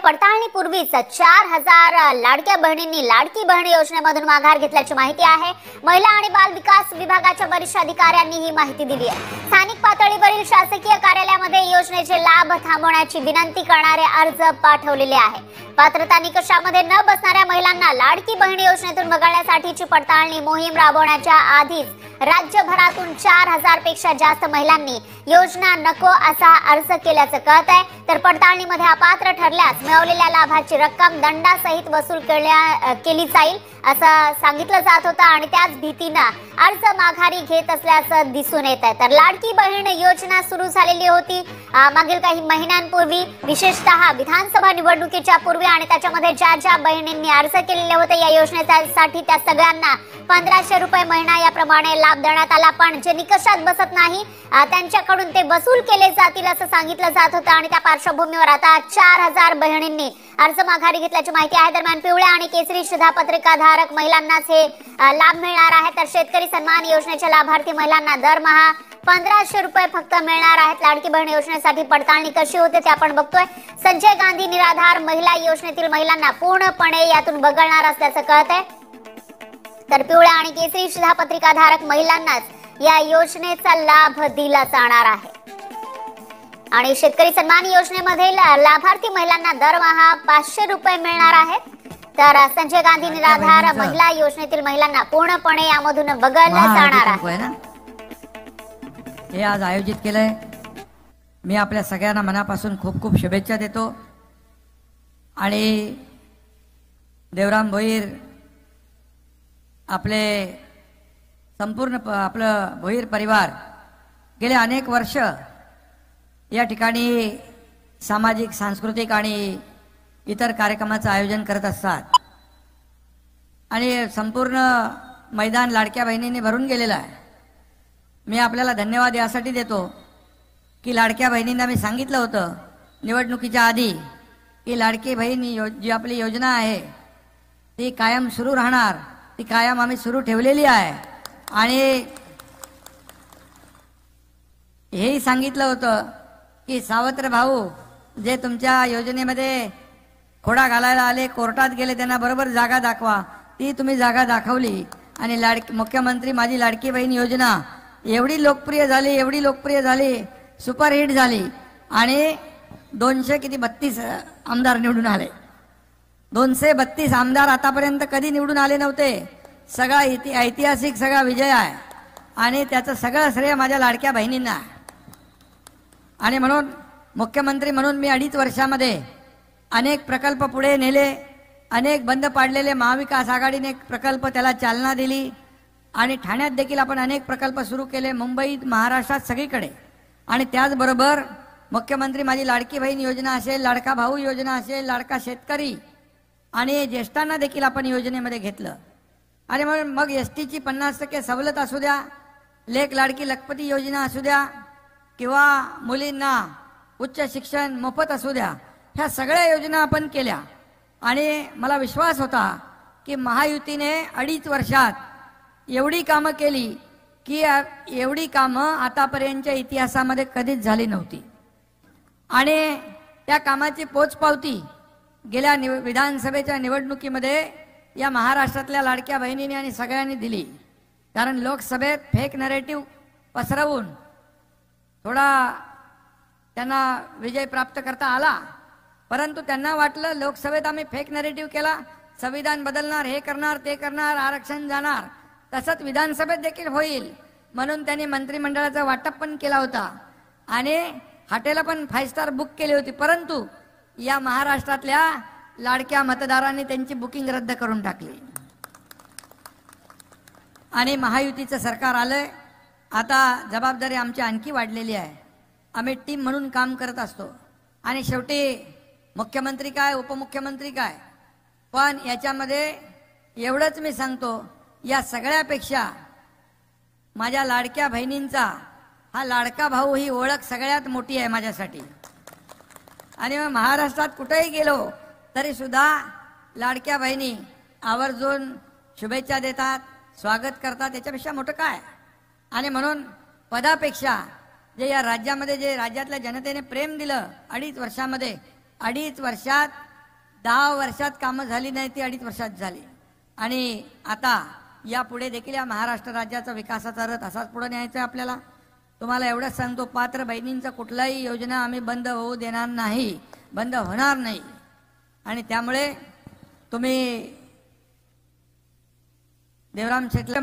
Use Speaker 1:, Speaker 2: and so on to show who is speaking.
Speaker 1: पडताळणीपूर्वीच 4,000 लाडक्या बहिणींनी लाडकी बहीण योजनेमधून माघार घेतल्याची माहिती आहे। महिला आणि बाल विकास विभागाच्या वरिष्ठ अधिकाऱ्यांनी ही माहिती दिली आहे। स्थानिक पातळीवरील शासकीय कार्यालयामध्ये योजनेचे लाभ थांबवण्याची विनंती करणारे अर्ज पाठवलेले आहे। पात्रता निकषामध्ये न बसणाऱ्या महिलांना लाडकी बहीण योजनेतून वगळण्यासाठीची पडताळणी मोहीम राबवण्याच्या आधीच राज्यभरातून 4,000 पेक्षा जास्त महिलांनी योजना नको असा अर्ज केल्याचं कळत आहे। तर पडताळणीमध्ये अपात्र ठरल्यास मिळवलेल्या लाभाची रक्कम दंडासहित वसूल केली जाईल असं सांगितलं जात होतं आणि त्याच भीतीनं अर्ज माघारी घेत असल्याचं दिसून येत आहे। तर लाडकी बहीण योजना सुरू झालेली होती मागील काही महिन्यांपूर्वी, विशेषतः विधानसभा निवडणुकीच्या पूर्वी, आणि त्याच्यामध्ये ज्या बहिणींनी अर्ज केलेले होते या योजनेसाठी त्या सगळ्यांना 1,500 रुपये महिना याप्रमाणे लाभ देण्यात आला। पण जे निकषात बसत नाही त्यांच्याकडून ते वसूल केले जातील असं सांगितलं जात होतं आणि त्या पार्श्वभूमीवर आता 4,000 बहिणींनी अर्ज माघारी घेतल्याची माहिती आहे। दरम्यान पिवळ्या आणि केसरी शिधापत्रिकाधारक महिलांनाच हे लाभ मिळणार आहे। तर शेतकरी सन्मान योजनेच्या लाभार्थी महिलांना दरमहा 1,500 रुपये फक्त मिळणार आहेत। लाडकी बहीण योजनेसाठी पडताळणी कशी होते ते आपण बघतोय। संजय गांधी निराधार महिला योजनेतील महिलांना पूर्णपणे यातून वगळणार असल्याचं कळत आहे। तर पिवळ्या आणि केसरी शिधापत्रिकाधारक महिलांनाच या योजनेचा लाभ दिला जाणार आहे आणि शेतकरी सन्मान योजनेमध्ये लाभार्थी महिलांना दरमहा 500 रुपये मिळणार आहेत। तर संजय गांधी निराधार महिला योजनेतील महिलांना पूर्णपणे यामधून वगळलं जाणार आहे।
Speaker 2: हे आज आयोजित केलंय, मी आपल्या सगळ्यांना मनापासून खूप खूप शुभेच्छा देतो आणि देवराम भोईर आपले संपूर्ण आपलं भोईर परिवार गेले अनेक वर्ष या ठिकाणी सामाजिक, सांस्कृतिक आणि इतर कार्यक्रमाचं आयोजन करत असतात आणि संपूर्ण मैदान लाडक्या बहिणींनी भरून गेलेलं आहे। मी आपल्याला धन्यवाद यासाठी देतो की लाडक्या बहिणींना मी सांगितलं होतं निवडणुकीच्या आधी की लाडकी बहीण जी आपली योजना आहे ती कायम सुरू राहणार, ती कायम आम्ही सुरू ठेवलेली आहे आणि हेही सांगितलं होतं की सावत्र भाऊ जे तुमच्या योजनेमध्ये खोडा घालायला आले, कोर्टात गेले, त्यांना बरोबर जागा दाखवा। ती तुम्ही जागा दाखवली आणि मुख्यमंत्री माझी लाडकी बहीण योजना एवढी लोकप्रिय झाली, सुपरहिट झाली आणि 232 आमदार निवडून आले। 232 आमदार आतापर्यंत कधी निवडून आले नव्हते। सगळा ऐतिहासिक सगळा विजय आहे आणि त्याचं सगळं श्रेय माझ्या लाडक्या बहिणींना आहे आणि म्हणून मुख्यमंत्री म्हणून मी 2.5 वर्षामध्ये अनेक प्रकल्प पुढे नेले, अनेक बंद पाडलेले महाविकास आघाडीने प्रकल्प त्याला चालना दिली आणि ठाण्यात देखील आपण अनेक प्रकल्प सुरू केले, मुंबईत, महाराष्ट्रात सगळीकडे। आणि त्याचबरोबर मुख्यमंत्री माझी लाडकी बहीण योजना असेल, लाडका भाऊ योजना असेल, लाडका शेतकरी आणि ज्येष्ठांना देखील आपण योजनेमध्ये घेतलं आणि मग एसटीची 50% सवलत असू द्या, लेक लाडकी लखपती योजना असू द्या किंवा मुलींना उच्च शिक्षण मोफत असू द्या, ह्या सगळ्या योजना आपण केल्या आणि मला विश्वास होता की महायुतीने 2.5 वर्षात एवढी कामं केली की एवढी कामं आतापर्यंतच्या इतिहासामध्ये कधीच झाली नव्हती आणि त्या कामाची पोचपावती गेल्या विधानसभेच्या निवडणुकीमध्ये या महाराष्ट्रातल्या लाडक्या बहिणींनी आणि सगळ्यांनी दिली। कारण लोकसभेत फेक नरेटिव्ह पसरवून थोडा त्यांना विजय प्राप्त करता आला, परंतु त्यांना वाटलं लोकसभेत आम्ही फेक नरेटिव्ह केला, संविधान बदलणार, हे करणार, ते करणार, आरक्षण जाणार, तसंच विधानसभेत देखील होईल म्हणून त्यांनी मंत्रिमंडळाचा वाटप पण केला होता आणि हॉटेल पण 5 स्टार बुक केली होती। परंतु या महाराष्ट्रातल्या लाडक्या मतदारांनी त्यांची बुकिंग रद्द करून टाकली आणि महायुतीचं सरकार आलंय। आता जबाबदारी आमची आणखी वाढलेली आहे, आम्ही टीम म्हणून काम करत असतो आणि शेवटी मुख्यमंत्री काय, उपमुख्यमंत्री काय, पण याच्यामध्ये एवढंच मी सांगतो, या सगळ्यापेक्षा माझ्या लाडक्या बहिणींचा हा लाडका भाऊ ही ओळख सगळ्यात मोठी आहे माझ्यासाठी आणि महाराष्ट्रात कुठेही गेलो तरी सुद्धा लाडक्या बहिणी आवर्जून शुभेच्छा देतात, स्वागत करतात, याच्यापेक्षा मोठं काय। आणि म्हणून पदापेक्षा जे या राज्यामध्ये जे राज्यातल्या जनतेने प्रेम दिलं 2.5 वर्षामध्ये, 2.5 वर्षात 10 वर्षात कामं झाली नाही ती 2.5 वर्षात झाली. आणि आता यापुढे देखील या महाराष्ट्र राज्याचा विकासाचा रथ असाच पुढे न्यायचा आहे आपल्याला. तुम्हाला एवढंच सांगतो, पात्र बहिणींचा कुठलाही योजना आम्ही बंद होऊ देणार नाही, बंद होणार नाही. आणि त्यामुळे तुम्ही देवराम शेटला